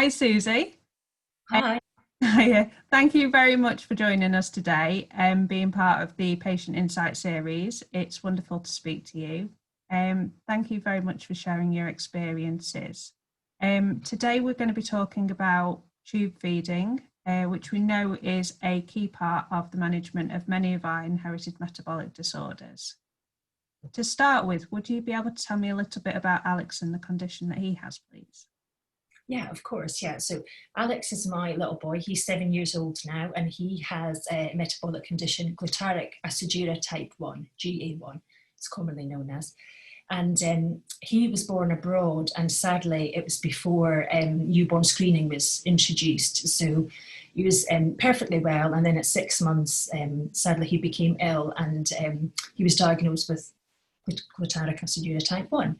Hi, Susie. Um, Hi. Hiya. Thank you very much for joining us today and being part of the Patient Insight series. It's wonderful to speak to you. Thank you very much for sharing your experiences. Today, we're going to be talking about tube feeding, which we know is a key part of the management of many of our inherited metabolic disorders. To start with, would you be able to tell me a little bit about Alex and the condition that he has, please? Yeah, of course. Yeah. So Alex is my little boy. He's 7 years old now, and he has a metabolic condition, glutaric aciduria type 1, GA1, it's commonly known as. And he was born abroad, and sadly, it was before newborn screening was introduced. So he was perfectly well, and then at 6 months, sadly, he became ill, and he was diagnosed with glutaric aciduria type 1.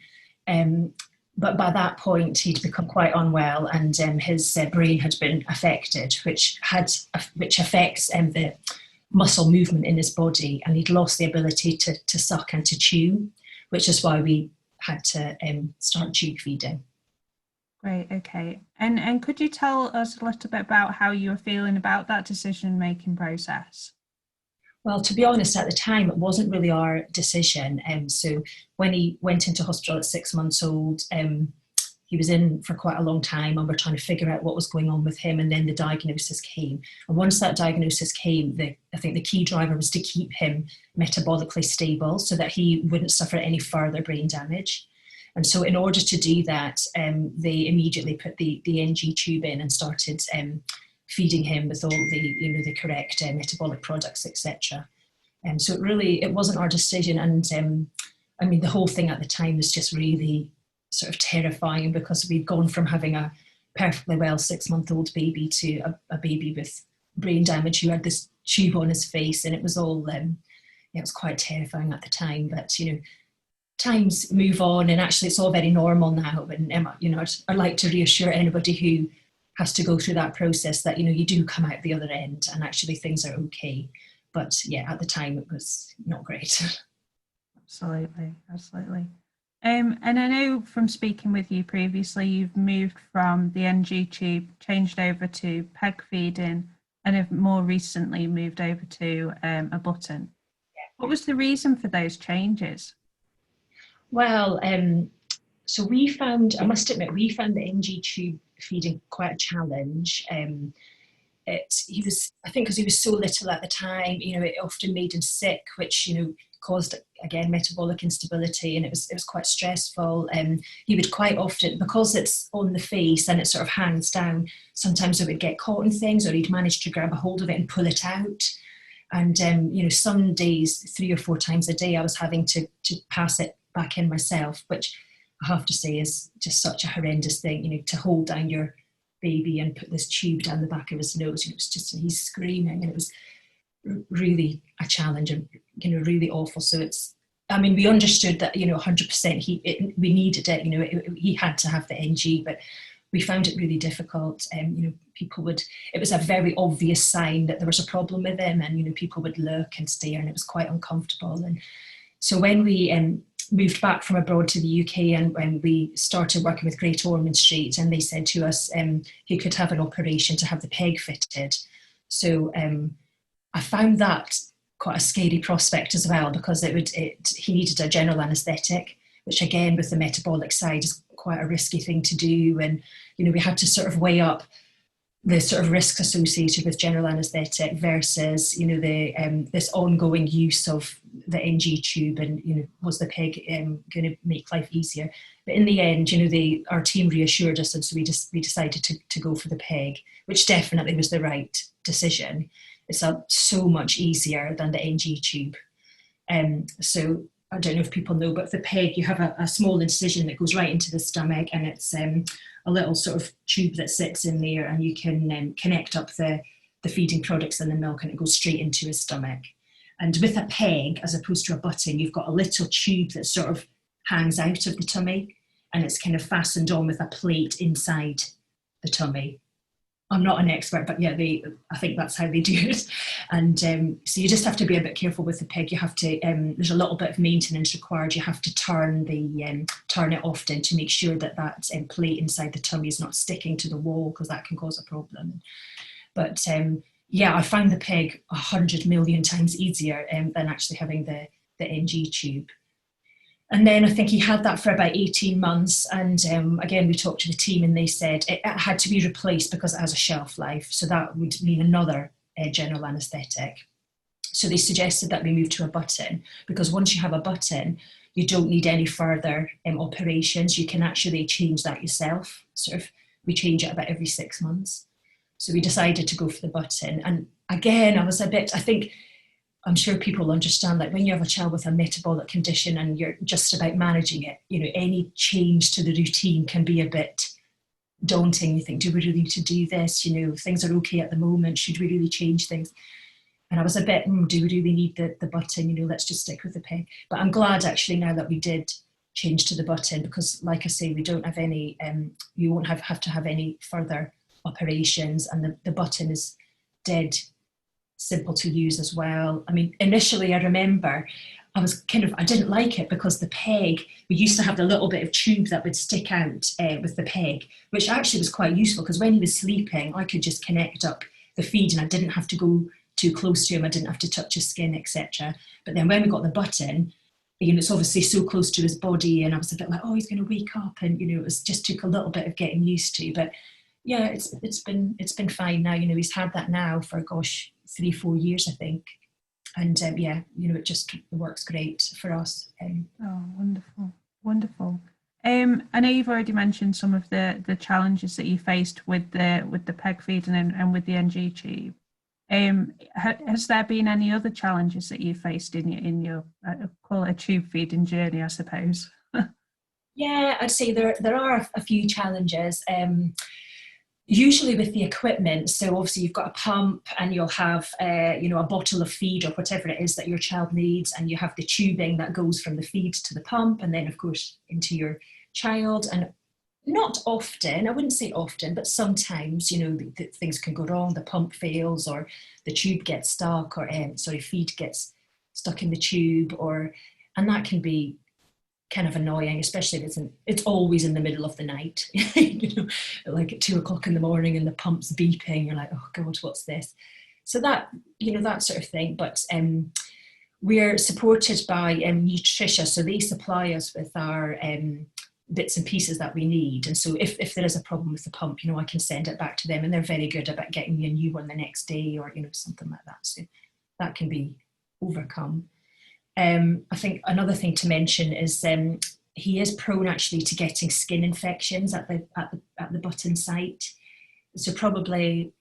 But by that point, he'd become quite unwell, and his brain had been affected, which affects the muscle movement in his body, and he'd lost the ability to suck and to chew, which is why we had to start tube feeding. Great, okay. And could you tell us a little bit about how you were feeling about that decision-making process? Well, to be honest, at the time, it wasn't really our decision. So when he went into hospital at 6 months old, he was in for quite a long time, and we're trying to figure out what was going on with him. And then the diagnosis came. And once that diagnosis came, I think the key driver was to keep him metabolically stable so that he wouldn't suffer any further brain damage. And so in order to do that, they immediately put the NG tube in and started feeding him with all the correct metabolic products, etc. And so it wasn't our decision. And I mean, the whole thing at the time was just really sort of terrifying, because we'd gone from having a perfectly well 6-month-old baby to a baby with brain damage who had this tube on his face, and it was all it was quite terrifying at the time. But times move on, and actually it's all very normal now. And I'd like to reassure anybody who has to go through that process that you do come out the other end, and actually things are okay. But yeah, at the time it was not great. Absolutely, absolutely. And I know from speaking with you previously, you've moved from the NG tube, changed over to peg feeding, and have more recently moved over to a button. What was the reason for those changes? Well, so I must admit, we found the NG tube feeding quite a challenge. He was, I think, because he was so little at the time, it often made him sick, which caused, again, metabolic instability, and it was quite stressful. He would quite often, because it's on the face and it sort of hangs down, sometimes it would get caught in things, or he'd manage to grab a hold of it and pull it out. And some days, 3 or 4 times a day, I was having to pass it back in myself, which I have to say is just such a horrendous thing, to hold down your baby and put this tube down the back of his nose. It was just, he's screaming, and it was really a challenge, and really awful. So we understood that 100% we needed it. He had to have the NG, but we found it really difficult. It was a very obvious sign that there was a problem with him, and people would look and stare, and it was quite uncomfortable. And so when we moved back from abroad to the UK, and when we started working with Great Ormond Street, and they said to us he could have an operation to have the peg fitted. So I found that quite a scary prospect as well, because he needed a general anaesthetic, which again with the metabolic side is quite a risky thing to do. And we had to sort of weigh up the sort of risks associated with general anaesthetic versus this ongoing use of the NG tube, and was the peg going to make life easier. But in the end, our team reassured us, and so we decided to go for the peg, which definitely was the right decision. It's so much easier than the NG tube. So I don't know if people know, but for the peg, you have a small incision that goes right into the stomach, and it's a little sort of tube that sits in there, and you can connect up the feeding products and the milk, and it goes straight into his stomach. And with a peg, as opposed to a button, you've got a little tube that sort of hangs out of the tummy, and it's kind of fastened on with a plate inside the tummy. I'm not an expert, but yeah, I think that's how they do it. And so you just have to be a bit careful with the pig. You have to, there's a little bit of maintenance required. You have to turn it often to make sure that plate inside the tummy is not sticking to the wall, because that can cause a problem. But yeah, I found the pig 100 million times easier than actually having the NG tube. And then I think he had that for about 18 months. And again, we talked to the team and they said it had to be replaced because it has a shelf life. So that would mean another general anaesthetic. So they suggested that we move to a button, because once you have a button, you don't need any further operations. You can actually change that yourself. We change it about every 6 months. So we decided to go for the button. And again, I'm sure people understand that when you have a child with a metabolic condition and you're just about managing it, any change to the routine can be a bit daunting. You think, do we really need to do this? Things are okay at the moment. Should we really change things? And I was a bit, do we really need the button? Let's just stick with the peg. But I'm glad actually now that we did change to the button, because like I say, we don't have any, you won't have to have any further operations, and the button is dead simple to use as well. I mean, initially I remember I didn't like it, because the peg, we used to have the little bit of tube that would stick out with the peg, which actually was quite useful, because when he was sleeping, I could just connect up the feed and I didn't have to go too close to him. I didn't have to touch his skin, etc. But then when we got the button, it's obviously so close to his body, and I was a bit like, oh, he's going to wake up, and it was just took a little bit of getting used to. But yeah, it's been fine now. He's had that now for 3-4 years, I think, and yeah, it just works great for us. Oh, wonderful. I know you've already mentioned some of the challenges that you faced with the peg feeding and with the NG tube. Has there been any other challenges that you faced in your call it a tube feeding journey, I suppose? Yeah, I'd say there are a few challenges. Usually with the equipment, so obviously you've got a pump and you'll have a bottle of feed or whatever it is that your child needs, and you have the tubing that goes from the feed to the pump and then of course into your child. And not often, I wouldn't say often, but sometimes things can go wrong. The pump fails, or the tube gets stuck, or feed gets stuck in the tube, and that can be kind of annoying, especially if it's always in the middle of the night, like at 2 o'clock in the morning and the pump's beeping. You're like, oh God, what's this? So that, that sort of thing. But we're supported by Nutricia, so they supply us with our bits and pieces that we need. And so if there is a problem with the pump, I can send it back to them, and they're very good about getting me a new one the next day, or, something like that. So that can be overcome. I think another thing to mention is he is prone actually to getting skin infections at the button site. So probably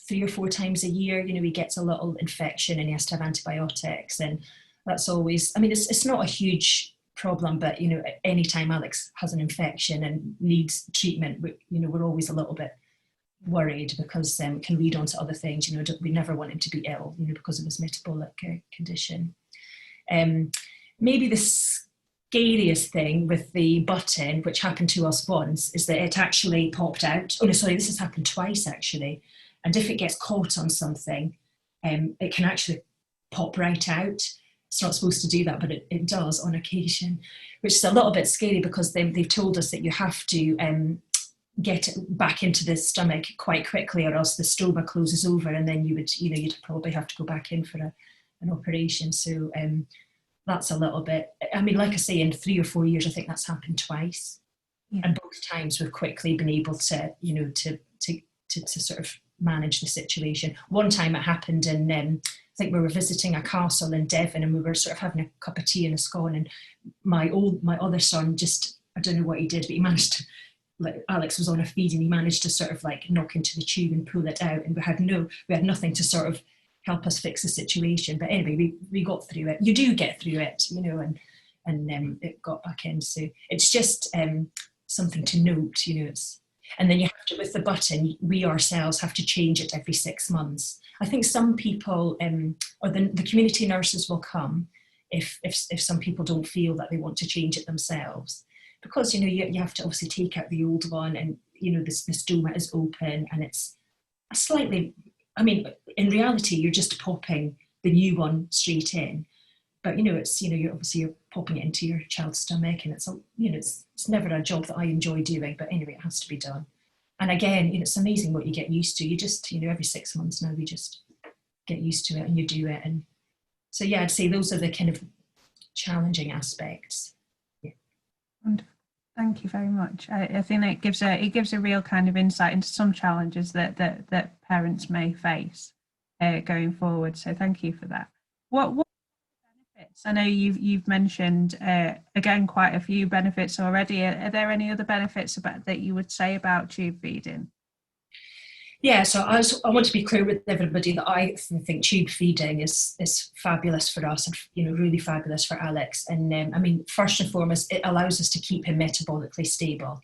3 or 4 times a year, he gets a little infection and he has to have antibiotics. And that's always, it's not a huge problem, but anytime Alex has an infection and needs treatment, we're always a little bit worried, because it can lead on to other things. We never want him to be ill, because of his metabolic condition. Maybe the scariest thing with the button, which happened to us once, is that it actually popped out. Oh no, sorry, this has happened twice actually. And if it gets caught on something, it can actually pop right out. It's not supposed to do that, but it does on occasion, which is a little bit scary, because they've told us that you have to get it back into the stomach quite quickly, or else the stroma closes over, and then you'd probably have to go back in for an operation. So that's a little bit, like I say, in 3 or 4 years, I think that's happened twice. Yeah. And both times we've quickly been able to, to sort of manage the situation. One time it happened in, I think we were visiting a castle in Devon, and we were sort of having a cup of tea and a scone, and my other son just, I don't know what he did, but he managed to, like, Alex was on a feed and he managed to sort of like knock into the tube and pull it out, and we had nothing to sort of help us fix the situation. But anyway, we got through it. You do get through it, and it got back in. So it's just something to note, and then you have to, with the button, we ourselves have to change it every 6 months. I think some people, or the community nurses will come if some people don't feel that they want to change it themselves, because you have to obviously take out the old one, and the stoma is open, and it's slightly, I mean, in reality, you're just popping the new one straight in. But it's you're popping it into your child's stomach, and it's never a job that I enjoy doing. But anyway, it has to be done. And again, it's amazing what you get used to. You just every 6 months now we just get used to it and you do it. And so yeah, I'd say those are the kind of challenging aspects. Yeah. Wonderful. Thank you very much. I think it gives a real kind of insight into some challenges that parents may face going forward. So thank you for that. What benefits? I know you've mentioned again quite a few benefits already. Are there any other benefits that you would say about tube feeding? Yeah, so I want to be clear with everybody that I think tube feeding is fabulous for us, and really fabulous for Alex. And I mean, first and foremost, it allows us to keep him metabolically stable,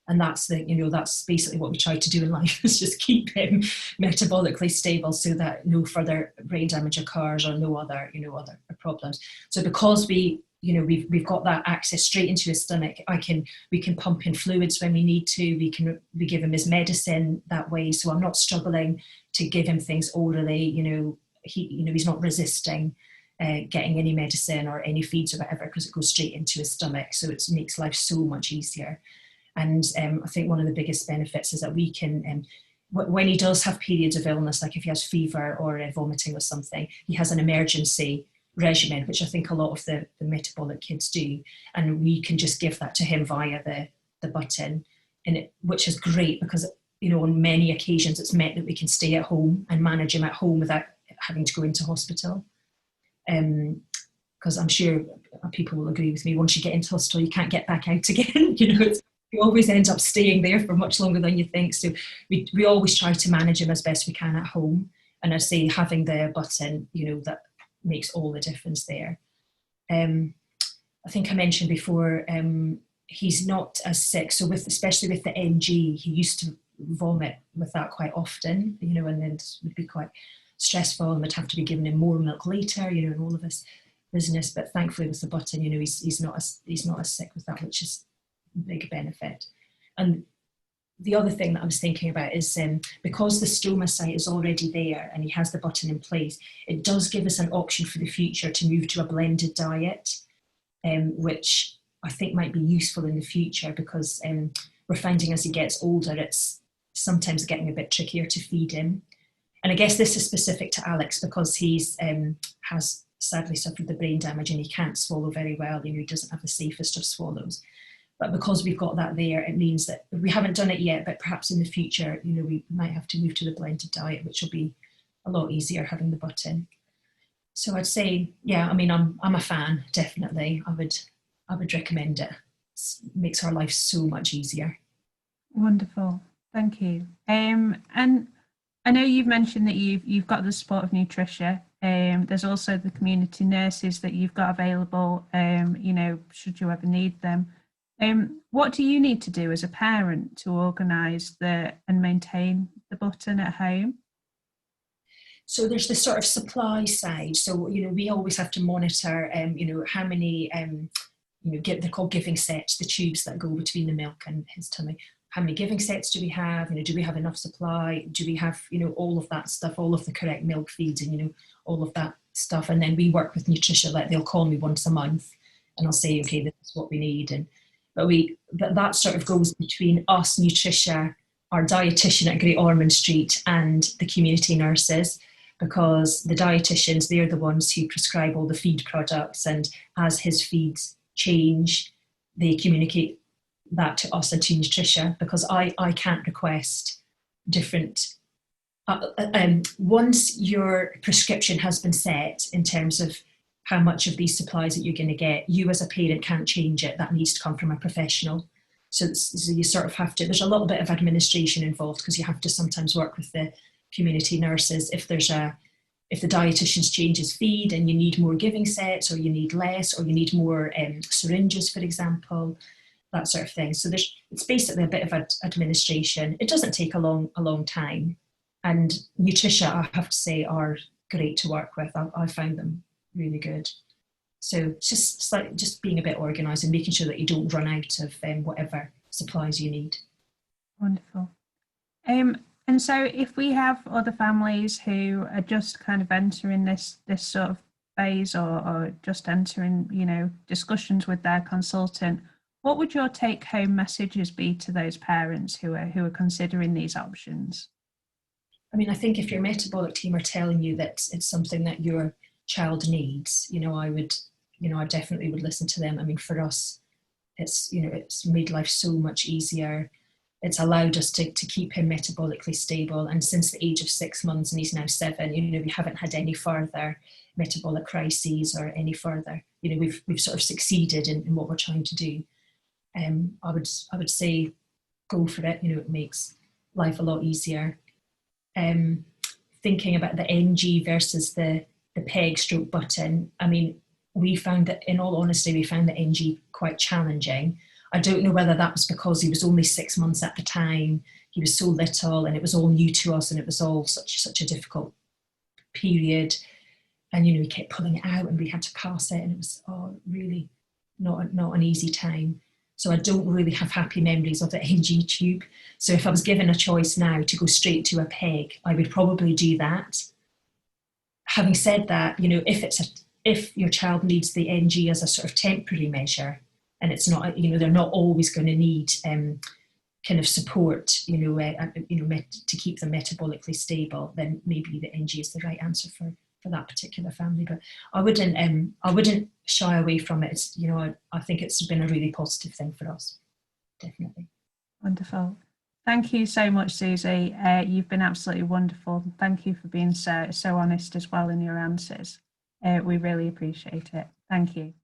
and that's that's basically what we try to do in life, is just keep him metabolically stable so that no further brain damage occurs or no other other problems. So because we've got that access straight into his stomach, we can pump in fluids when we need to. We give him his medicine that way. So I'm not struggling to give him things orally. He's not resisting getting any medicine or any feeds or whatever, because it goes straight into his stomach. So it makes life so much easier. And I think one of the biggest benefits is that we can, when he does have periods of illness, like if he has fever or vomiting or something, he has an emergency regimen, which I think a lot of the metabolic kids do, and we can just give that to him via the button, which is great because on many occasions it's meant that we can stay at home and manage him at home without having to go into hospital. Because I'm sure people will agree with me, once you get into hospital you can't get back out again. You always end up staying there for much longer than you think. So we always try to manage him as best we can at home, and I say having the button, that makes all the difference there. I think I mentioned before, he's not as sick. So especially with the NG, he used to vomit with that quite often, and then it would be quite stressful and would have to be given him more milk later, and all of this business. But thankfully with the button, he's not as sick with that, which is a big benefit. And the other thing that I was thinking about is because the stoma site is already there and he has the button in place, it does give us an option for the future to move to a blended diet, which I think might be useful in the future, because we're finding as he gets older, it's sometimes getting a bit trickier to feed him. And I guess this is specific to Alex because he's has sadly suffered the brain damage and he can't swallow very well. He doesn't have the safest of swallows. But because we've got that there, it means that we haven't done it yet, but perhaps in the future, we might have to move to the blended diet, which will be a lot easier having the button. So I'd say, yeah, I mean, I'm a fan, definitely. I would recommend it. It makes our life so much easier. Wonderful, thank you. And I know you've mentioned that you've got the support of Nutricia. There's also the community nurses that you've got available, should you ever need them. What do you need to do as a parent to organise and maintain the button at home? So there's the sort of supply side. So, we always have to monitor, how many, they're called giving sets, the tubes that go between the milk and his tummy. How many giving sets do we have? Do we have enough supply? Do we have, all of that stuff, all of the correct milk feeds and, all of that stuff. And then we work with Nutricia, like they'll call me once a month and I'll say, okay, this is what we need. But that sort of goes between us, Nutricia, our dietitian at Great Ormond Street, and the community nurses, because the dietitians, they're the ones who prescribe all the feed products, and as his feeds change, they communicate that to us and to Nutricia, because I can't request different. Once your prescription has been set in terms of how much of these supplies that you're going to get, you as a parent can't change it. That needs to come from a professional. So you sort of have to, there's a little bit of administration involved, because you have to sometimes work with the community nurses if the dietitian's change his feed and you need more giving sets, or you need less, or you need more syringes, for example, that sort of thing. So it's basically a bit of administration. It doesn't take a long time. And Nutricia, I have to say, are great to work with. I found them really good. So just being a bit organised and making sure that you don't run out of whatever supplies you need. Wonderful. And so if we have other families who are just kind of entering this sort of phase, or just entering, discussions with their consultant, what would your take home messages be to those parents who are considering these options? I mean, I think if your metabolic team are telling you that it's something that your child needs, I definitely would listen to them. I mean, for us, it's made life so much easier. It's allowed us to keep him metabolically stable. And since the age of 6 months, and he's now 7, we haven't had any further metabolic crises or any further, we've sort of succeeded in what we're trying to do. I would say go for it. It makes life a lot easier. Thinking about the NG versus the peg stroke button, I mean, we found that, in all honesty, we found the NG quite challenging. I don't know whether that was because he was only 6 months at the time, he was so little, and it was all new to us, and it was all such a difficult period. And we kept pulling it out, and we had to pass it, and it was really not an easy time. So I don't really have happy memories of the NG tube. So if I was given a choice now to go straight to a peg, I would probably do that. Having said that, if your child needs the NG as a sort of temporary measure, and it's not, they're not always going to need kind of support, to keep them metabolically stable, then maybe the NG is the right answer for that particular family. But I wouldn't shy away from it. It's, I think it's been a really positive thing for us, definitely. Wonderful. Thank you so much, Susie. You've been absolutely wonderful. Thank you for being so honest as well in your answers. We really appreciate it. Thank you.